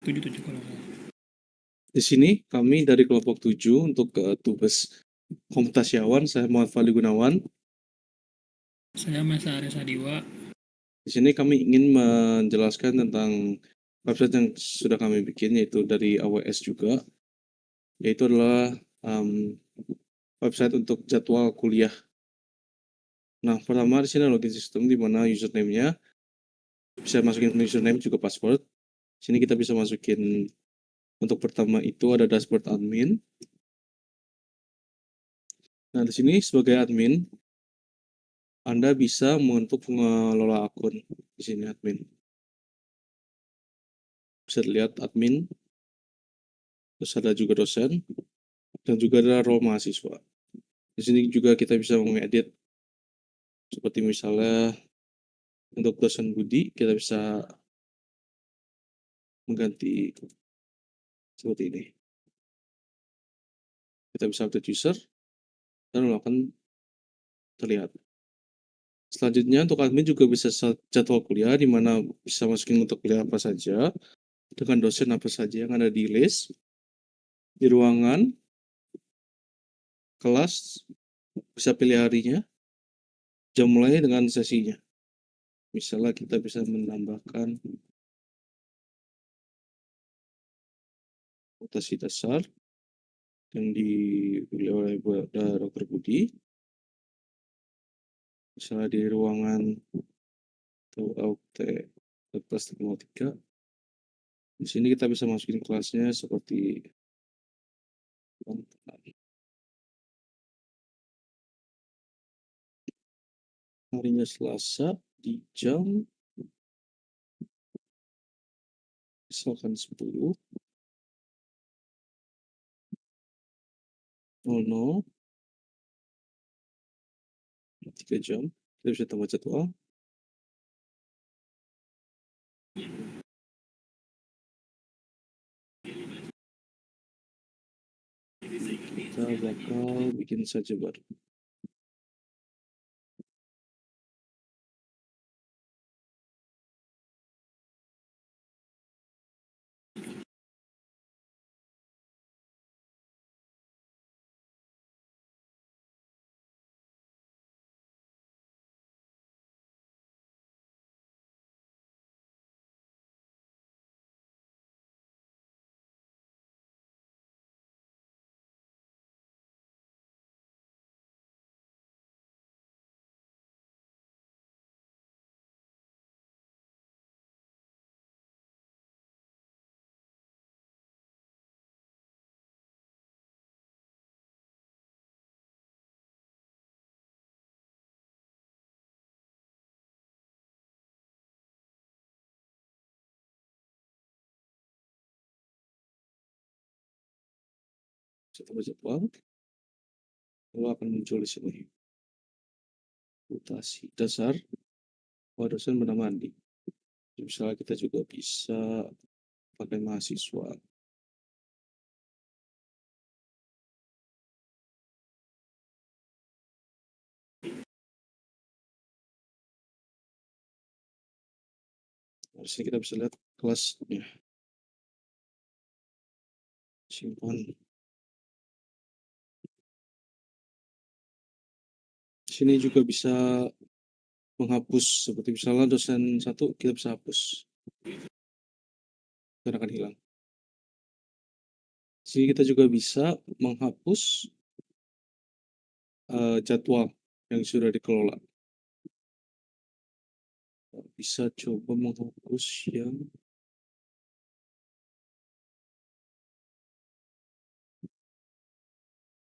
7 kalau nggak salah. Di sini kami dari kelompok 7 untuk tugas komputasiawan, saya Muhammad Fadli Gunawan. Saya Masa Arya Sadiwa. Di sini kami ingin menjelaskan tentang website yang sudah kami bikin, yaitu dari AWS juga, yaitu adalah website untuk jadwal kuliah. Nah, pertama di sini login system, di mana username-nya bisa masukin username juga password. Sini kita bisa masukin, untuk pertama itu ada dashboard admin. Nah, di sini sebagai admin, Anda bisa untuk mengelola akun. Di sini admin. Bisa dilihat admin, terus ada juga dosen, dan juga ada role mahasiswa. Di sini juga kita bisa mengedit, seperti misalnya untuk dosen Budi, kita bisa mengganti seperti ini. Kita bisa update user, dan akan terlihat. Selanjutnya untuk admin juga bisa jadwal kuliah, di mana bisa masukin untuk kuliah apa saja, dengan dosen apa saja yang ada di list, di ruangan, kelas, bisa pilih harinya, jam mulai dengan sesinya. Misalnya kita bisa menambahkan mutasi dasar yang dipilih oleh Dr. Budi. Misalnya di ruangan atau kelas 3. Di sini kita bisa masukin kelasnya seperti harinya Selasa di jam misalkan 10.00 3 jam. Kita bisa tambah jadwal. Kita bakal bikin saja baru. Bisa tambah jadwal. Lalu akan muncul di sini. Mutasi dasar. Dosen bernama Andi. Misalnya kita juga bisa pakai mahasiswa. Di sini kita bisa lihat kelasnya. Simpan. Di sini juga bisa menghapus, seperti misalnya dosen 1 kita bisa hapus. Karena akan hilang. Di sini kita juga bisa menghapus jadwal yang sudah dikelola. Bisa coba menghapus yang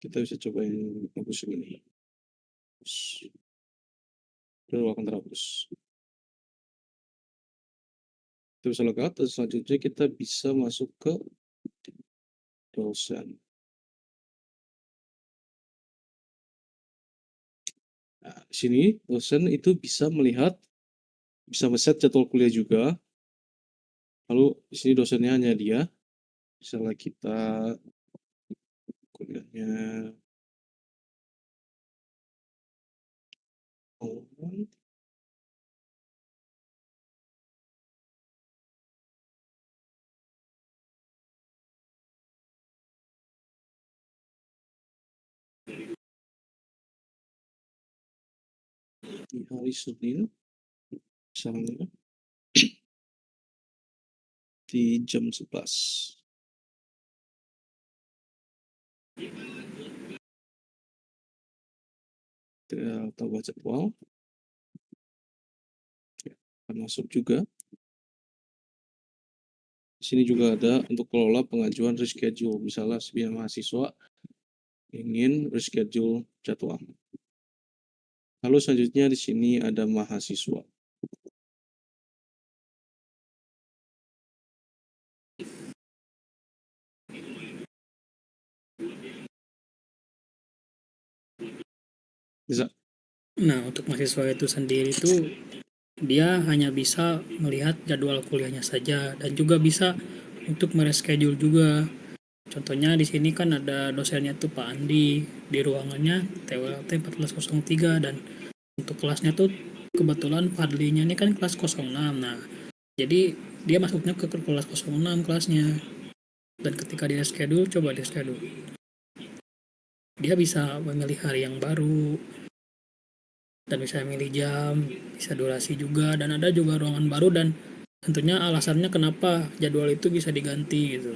kita bisa coba yang hapus ini. Lalu akan terhapus. Kita bisa login, dan selanjutnya kita bisa masuk ke dosen. Nah, di sini dosen itu bisa melihat, bisa set jadwal kuliah juga. Lalu di sini dosennya hanya dia. Misalnya kita kuliahnya di hari Senin, misalnya di jam 11. Kita tambah jadwal, akan masuk juga. Di sini juga ada untuk kelola pengajuan reschedule, misalnya sebagian mahasiswa ingin reschedule jadwal. Lalu selanjutnya di sini ada mahasiswa. Bisa. Nah, untuk mahasiswa itu sendiri itu dia hanya bisa melihat jadwal kuliahnya saja dan juga bisa untuk mereschedule juga. Contohnya di sini kan ada dosennya tuh Pak Andi di ruangannya TWLT 1403 dan untuk kelasnya tuh kebetulan Fadlinya ini kan kelas 06. Nah, jadi dia masuknya ke kelas 06 kelasnya. Dan ketika dia schedule, coba dia schedule. Dia bisa memilih hari yang baru dan bisa memilih jam, bisa durasi juga dan ada juga ruangan baru dan tentunya alasannya kenapa jadwal itu bisa diganti gitu.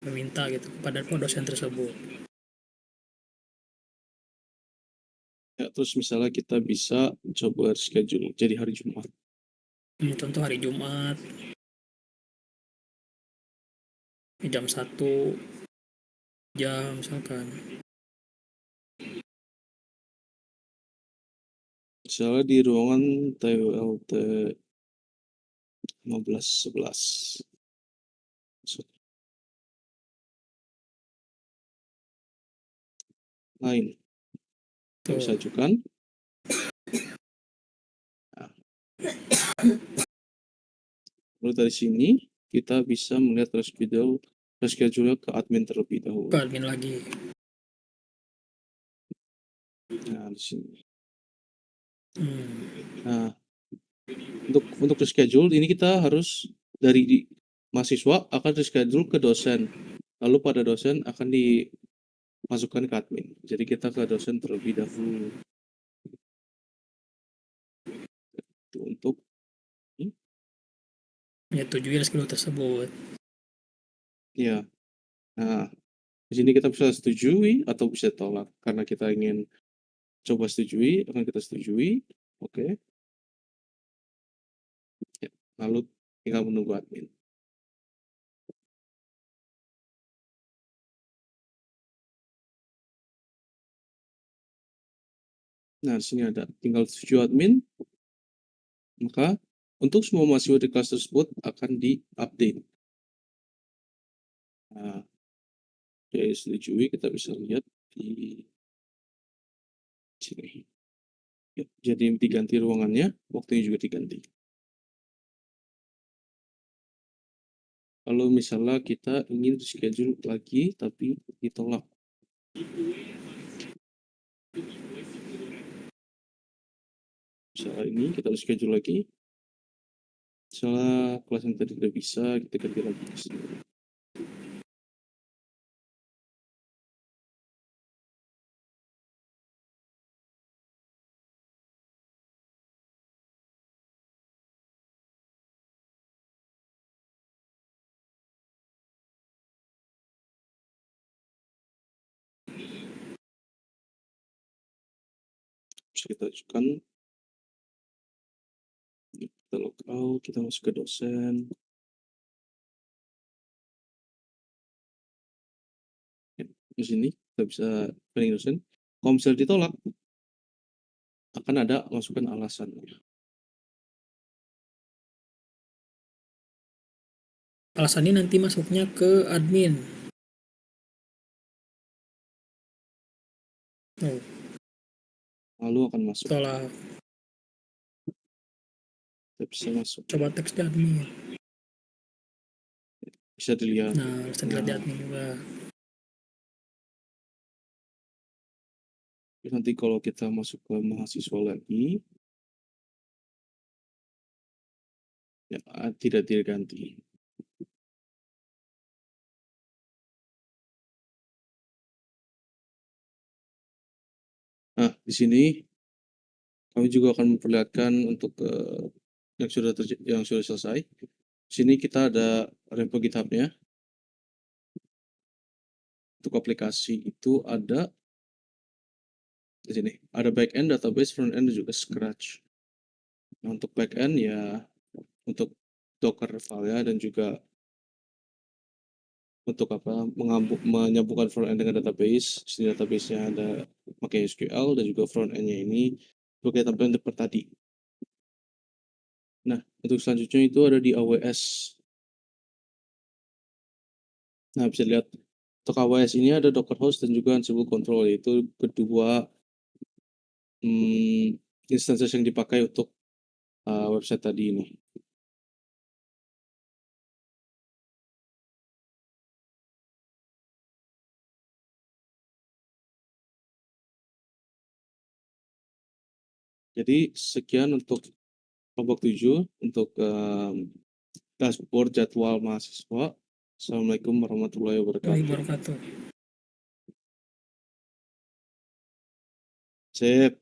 Meminta gitu kepada dosen tersebut. Ya, terus misalnya kita bisa coba schedule jadi hari Jumat. Contoh hari Jumat jam 1 jam misalkan. Misalnya di ruangan TWLT 1511. Lain. Kita bisa ajukan. Nah. Lalu dari sini kita bisa melihat reschedule ke admin terlebih dahulu. Ke admin lagi. Nah, di sini. Hmm. Nah, untuk reschedule ini kita harus dari mahasiswa akan reschedule ke dosen. Lalu pada dosen akan dimasukkan ke admin. Jadi kita ke dosen terlebih dahulu. Itu untuk menyetujui reschedule tersebut. ya. Nah, di sini kita bisa setujui atau bisa tolak karena kita ingin coba setujui, akan kita setujui. Oke. Ya, lalu tinggal menunggu admin. Nah, di sini ada tinggal setuju admin. Maka untuk semua mahasiswa di kelas tersebut akan di-update. Nah, jadi setujui kita bisa lihat di sini. Ya, jadi diganti ruangannya, waktunya juga diganti. Kalau misalnya kita ingin schedule lagi tapi ditolak. Misalnya ini kita schedule lagi. Misalnya kelas yang tadi tidak bisa, kita ganti lagi ke sini. Bisa kita ajukan. Kita logout, kita masuk ke dosen. Ya, di sini kita bisa pilih dosen. Kalau misalnya ditolak, akan ada masukan alasannya. Alasannya nanti masuknya ke admin. Oh, Lalu akan masuk. tolak. Kita bisa masuk. Coba teks di admin. Bisa dilihat. Nah, bisa dilihat di admin juga. Nanti kalau kita masuk ke mahasiswa lagi, ya tidak diganti. Nah, di sini Kami juga akan memperlihatkan untuk, yang sudah selesai. Di sini kita ada repo GitHub-nya. Untuk aplikasi itu ada di sini, ada backend, database, frontend, dan juga Scratch. Nah, untuk backend ya untuk Docker file-nya dan juga untuk menyambungkan frontend dengan database. Di sini database-nya ada pakai SQL dan juga frontend-nya ini sebagai tampilan seperti tadi. Nah, untuk selanjutnya itu ada di AWS. Nah, bisa lihat untuk AWS ini ada Docker Host dan juga Ansible Control, yaitu kedua instances yang dipakai untuk website tadi ini. Jadi sekian untuk kelompok 7 untuk dashboard jadwal mahasiswa. Assalamualaikum warahmatullahi wabarakatuh. wabarakatuh. Sip.